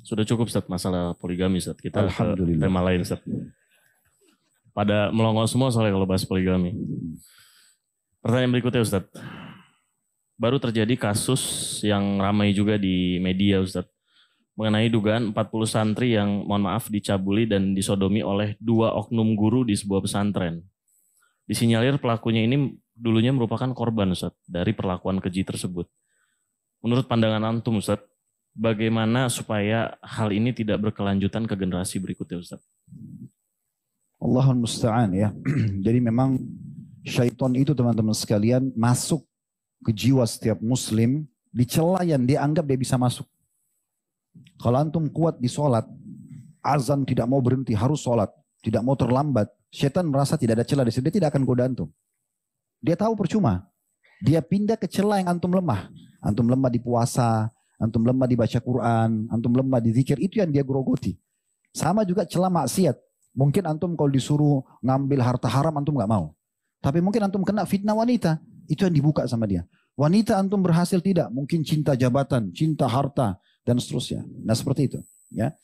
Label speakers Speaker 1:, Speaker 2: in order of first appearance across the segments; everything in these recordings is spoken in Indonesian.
Speaker 1: Sudah cukup Ustaz masalah poligami Ustaz. Kita ke
Speaker 2: Alhamdulillah.
Speaker 1: tema lain Ustaz. Pada melongo semua soalnya kalau bahas poligami. Pertanyaan berikutnya Ustaz. Baru terjadi kasus yang ramai juga di media Ustaz. Mengenai dugaan 40 santri yang mohon maaf dicabuli dan disodomi oleh 2 oknum guru di sebuah pesantren. Disinyalir pelakunya ini dulunya merupakan korban Ustaz dari perlakuan keji tersebut. Menurut pandangan antum Ustaz, bagaimana supaya hal ini tidak berkelanjutan ke generasi berikutnya Ustaz?
Speaker 2: Allahul musta'an ya. Jadi memang syaitan itu teman-teman sekalian masuk ke jiwa setiap muslim di celah yang dia anggap dia bisa masuk. Kalau antum kuat di sholat, azan tidak mau berhenti, harus sholat, tidak mau terlambat, syaitan merasa tidak ada celah di situ, dia tidak akan goda antum. Dia tahu percuma. Dia pindah ke celah yang antum lemah. Antum lemah di puasa, antum lemah di baca Quran, antum lemah di zikir, itu yang dia grogoti. Sama juga celah maksiat. Mungkin antum kalau disuruh ngambil harta haram antum nggak mau. Tapi mungkin antum kena fitnah wanita, itu yang dibuka sama dia. Wanita antum berhasil tidak, mungkin cinta jabatan, cinta harta dan seterusnya. Nah seperti itu, ya.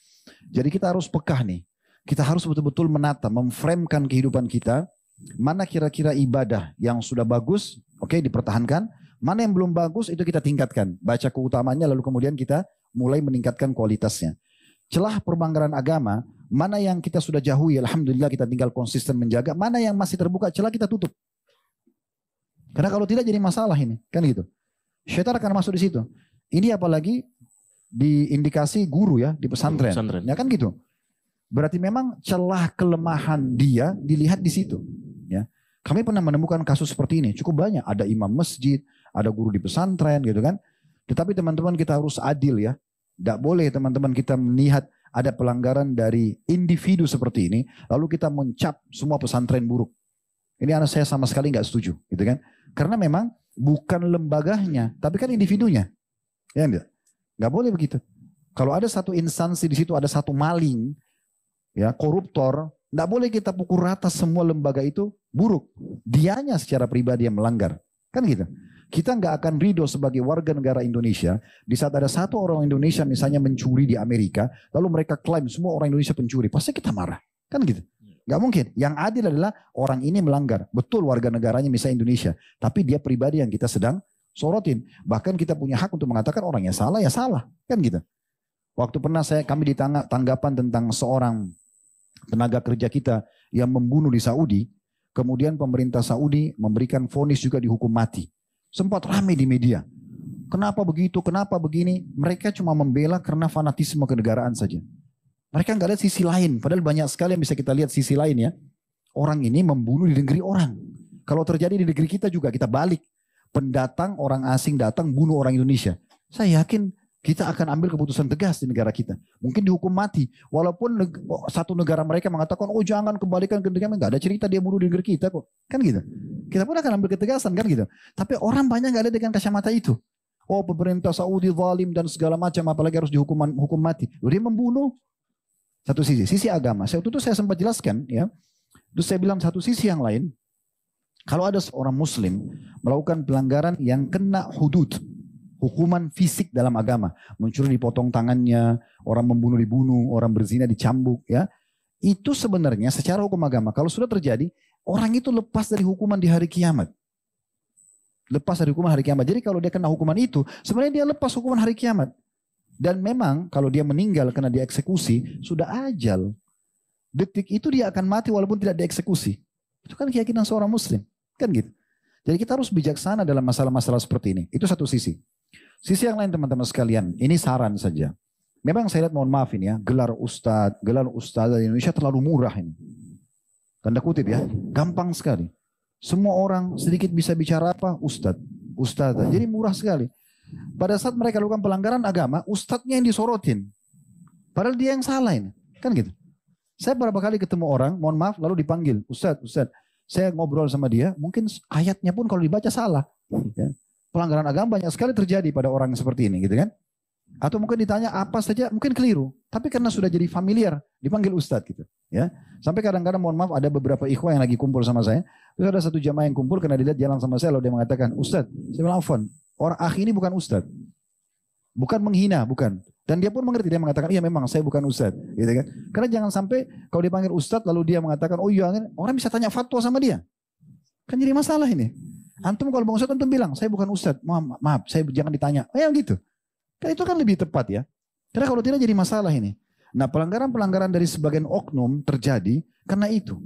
Speaker 2: Jadi kita harus pekah nih. Kita harus betul-betul menata, memframekan kehidupan kita. Mana kira-kira ibadah yang sudah bagus, oke, dipertahankan. Mana yang belum bagus itu kita tingkatkan. Baca keutamaannya lalu kemudian kita mulai meningkatkan kualitasnya. Celah perbanggaran agama, mana yang kita sudah jauhi, alhamdulillah kita tinggal konsisten menjaga. Mana yang masih terbuka celah kita tutup. Karena kalau tidak jadi masalah ini, kan gitu. Syaitan akan masuk di situ. Ini apalagi di indikasi guru ya, di pesantren. Ya kan gitu. Berarti memang celah kelemahan dia dilihat di situ. Ya. Kami pernah menemukan kasus seperti ini, cukup banyak. Ada imam masjid, ada guru di pesantren gitu kan. Tetapi teman-teman kita harus adil ya. Tidak boleh teman-teman kita melihat ada pelanggaran dari individu seperti ini, lalu kita mencap semua pesantren buruk. Ini anak saya sama sekali nggak setuju, gitu kan? Karena memang bukan lembaganya, tapi kan individunya, ya enggak? Nggak boleh begitu. Kalau ada satu instansi di situ ada satu maling, ya koruptor, nggak boleh kita pukul rata semua lembaga itu buruk. Dianya secara pribadi yang melanggar, kan gitu. Kita nggak akan ridho sebagai warga negara Indonesia di saat ada satu orang Indonesia misalnya mencuri di Amerika, lalu mereka klaim semua orang Indonesia pencuri, pasti kita marah, kan gitu. Nggak mungkin. Yang adil adalah orang ini melanggar, betul warga negaranya misalnya Indonesia, tapi dia pribadi yang kita sedang sorotin. Bahkan kita punya hak untuk mengatakan orangnya salah ya salah, kan gitu. Waktu pernah kami tanggapan tentang seorang tenaga kerja kita yang membunuh di Saudi, kemudian pemerintah Saudi memberikan vonis juga dihukum mati. Sempat ramai di media. Kenapa begitu? Kenapa begini? Mereka cuma membela karena fanatisme kenegaraan saja. Mereka nggak lihat sisi lain. Padahal banyak sekali yang bisa kita lihat sisi lain ya. Orang ini membunuh di negeri orang. Kalau terjadi di negeri kita juga kita balik. Pendatang orang asing datang bunuh orang Indonesia. Saya yakin kita akan ambil keputusan tegas di negara kita. Mungkin dihukum mati. Walaupun satu negara mereka mengatakan, oh jangan kembalikan ke negara. Nggak ada cerita dia bunuh di negeri kita kok. Kan gitu. Kita pun akan ambil ketegasan kan gitu. Tapi orang banyak nggak ada dengan kacamata itu. Oh pemerintah Saudi zalim dan segala macam. Apalagi harus hukum mati. Dia membunuh. Satu sisi. Sisi agama. Waktu itu saya sempat jelaskan ya. Terus saya bilang satu sisi yang lain. Kalau ada seorang muslim melakukan pelanggaran yang kena hudud. Hukuman fisik dalam agama, mencuri dipotong tangannya, orang membunuh dibunuh, orang berzina dicambuk, ya. Itu sebenarnya secara hukum agama, kalau sudah terjadi, orang itu lepas dari hukuman di hari kiamat. Lepas dari hukuman hari kiamat. Jadi kalau dia kena hukuman itu, sebenarnya dia lepas hukuman hari kiamat. Dan memang kalau dia meninggal karena dieksekusi, sudah ajal. Detik itu dia akan mati walaupun tidak dieksekusi. Itu kan keyakinan seorang muslim, kan gitu. Jadi kita harus bijaksana dalam masalah-masalah seperti ini. Itu satu sisi. Sisi yang lain teman-teman sekalian, ini saran saja. Memang saya lihat mohon maaf ini ya, gelar ustadz di Indonesia terlalu murah ini. Tanda kutip ya, gampang sekali. Semua orang sedikit bisa bicara apa? Ustadz. Jadi murah sekali. Pada saat mereka lakukan pelanggaran agama, ustadznya yang disorotin. Padahal dia yang salah ini. Kan gitu. Saya beberapa kali ketemu orang, mohon maaf, lalu dipanggil, Ustadz. Saya ngobrol sama dia, mungkin ayatnya pun kalau dibaca salah. Ya. Pelanggaran agama banyak sekali terjadi pada orang seperti ini gitu kan. Atau mungkin ditanya apa saja mungkin keliru. Tapi karena sudah jadi familiar dipanggil ustadz gitu. Ya. Sampai kadang-kadang mohon maaf ada beberapa ikhwah yang lagi kumpul sama saya. Terus ada satu jamaah yang kumpul karena dilihat jalan sama saya lalu dia mengatakan ustadz. Saya bilang afwan. Orang akhi ini bukan ustadz. Bukan menghina bukan. Dan dia pun mengerti, dia mengatakan, iya memang saya bukan ustadz. Gitu kan? Karena jangan sampai kalau dipanggil ustadz lalu dia mengatakan, oh iya, orang bisa tanya fatwa sama dia. Kan jadi masalah ini. Antum kalau bang ustadz antum bilang, saya bukan ustadz, maaf, saya jangan ditanya. Oh ya gitu. Kan itu kan lebih tepat ya. Karena kalau tidak jadi masalah ini. Nah pelanggaran-pelanggaran dari sebagian oknum terjadi karena itu.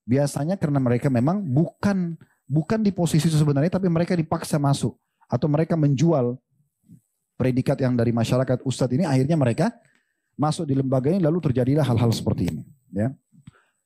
Speaker 2: Biasanya karena mereka memang bukan di posisi itu sebenarnya, tapi mereka dipaksa masuk. Atau mereka menjual predikat yang dari masyarakat ustadz ini, akhirnya mereka masuk di lembaga ini, lalu terjadilah hal-hal seperti ini. Ya.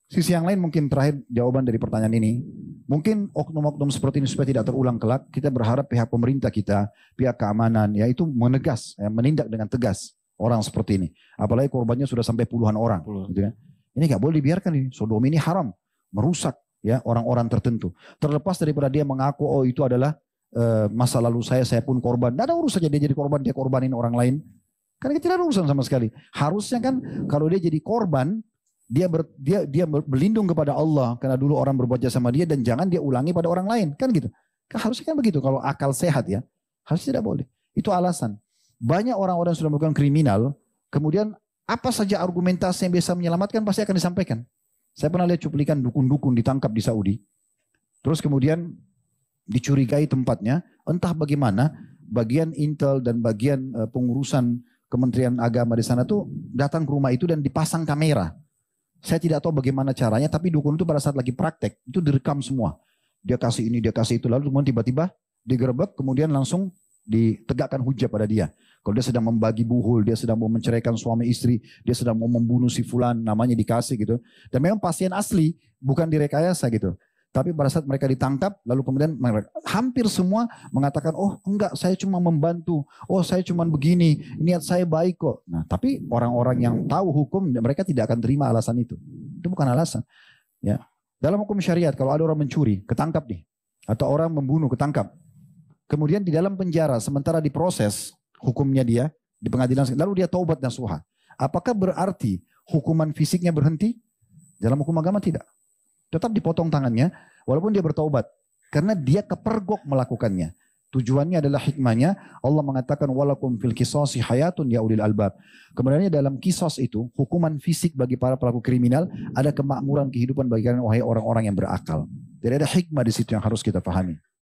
Speaker 2: Sisi yang lain mungkin terakhir jawaban dari pertanyaan ini, mungkin oknum-oknum seperti ini supaya tidak terulang kelak, kita berharap pihak pemerintah kita, pihak keamanan, ya itu menegas, ya, menindak dengan tegas orang seperti ini. Apalagi korbannya sudah sampai puluhan orang. Gitu kan. Ini nggak boleh dibiarkan ini, sodomi ini haram, merusak ya orang-orang tertentu. Terlepas daripada dia mengaku, oh itu adalah masa lalu saya pun korban. Tidak ada urusan dia jadi korban, dia korbanin orang lain. Karena tidak ada urusan sama sekali. Harusnya kan kalau dia jadi korban, dia berlindung kepada Allah karena dulu orang berbuat jahat sama dia dan jangan dia ulangi pada orang lain. Kan gitu. Harusnya kan begitu kalau akal sehat ya. Harusnya tidak boleh. Itu alasan. Banyak orang-orang yang sudah melakukan kriminal, kemudian apa saja argumentasi yang bisa menyelamatkan pasti akan disampaikan. Saya pernah lihat cuplikan dukun-dukun ditangkap di Saudi. Terus kemudian dicurigai tempatnya, entah bagaimana bagian intel dan bagian pengurusan Kementerian Agama di sana tuh datang ke rumah itu dan dipasang kamera. Saya tidak tahu bagaimana caranya, tapi dukun itu pada saat lagi praktek itu direkam semua. Dia kasih ini, dia kasih itu, lalu kemudian tiba-tiba digerebek, kemudian langsung ditegakkan hujah pada dia. Kalau dia sedang membagi buhul, dia sedang mau menceraikan suami istri, dia sedang mau membunuh si fulan, namanya dikasih gitu. Dan memang pasien asli, bukan direkayasa gitu. Tapi pada saat mereka ditangkap, lalu kemudian hampir semua mengatakan, oh enggak, saya cuma membantu. Oh saya cuma begini, niat saya baik kok. Nah tapi orang-orang yang tahu hukum, mereka tidak akan terima alasan itu. Itu bukan alasan. Ya. Dalam hukum syariat, kalau ada orang mencuri, ketangkap nih. Atau orang membunuh, ketangkap. Kemudian di dalam penjara, sementara diproses hukumnya dia, di pengadilan, lalu dia taubat nasuha. Apakah berarti hukuman fisiknya berhenti? Dalam hukum agama tidak. Tetap dipotong tangannya walaupun dia bertaubat karena dia kepergok melakukannya. Tujuannya adalah hikmahnya Allah mengatakan walakum fil qisasi hayatun ya ulil albab. Kemudian dalam kisos itu hukuman fisik bagi para pelaku kriminal, ada kemakmuran kehidupan bagi kalian wahai orang-orang yang berakal. Jadi ada hikmah di situ yang harus kita pahami.